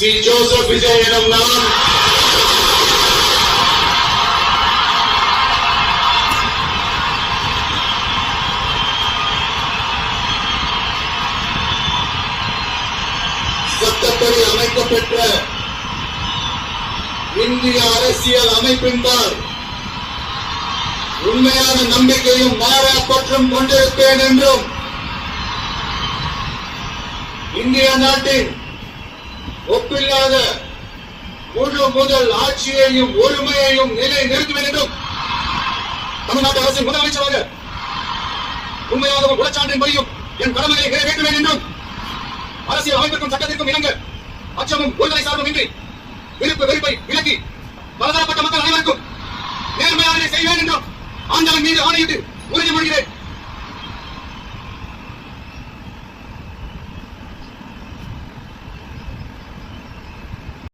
C. Joseph Vijay எனும் நான் சட்டப்படி அமைக்கப்பெற்ற இந்திய அரசியல் அமைப்பின்பால் உண்மையான நம்பிக்கையும் மாறா பற்றும் கொண்டிருப்பேன் என்றும் இந்திய நாட்டின் ஒப்பில்லாத முழு முதல் ஆட்சியையும் ஒருமையையும் நிலை நிறுத்துவேன் என்றும் தமிழ்நாட்டு அரசின் முதலமைச்சராக உண்மையாகவும் குலச்சான்றின் வழியும் என் கடமையை நிறைவேற்றுவேன் என்றும் அரசியல் அமைப்பிற்கும் சட்டத்திற்கும் இணங்க அச்சமும் ஒருதலை சார்பும் இன்றி விருப்பு வெறுப்பை விலக்கி பலதரப்பட்ட மக்கள் அனைவருக்கும் நேர்மையானதை செய்வேன் என்றும் ஆண்டவன் மீது ஆணையிட்டு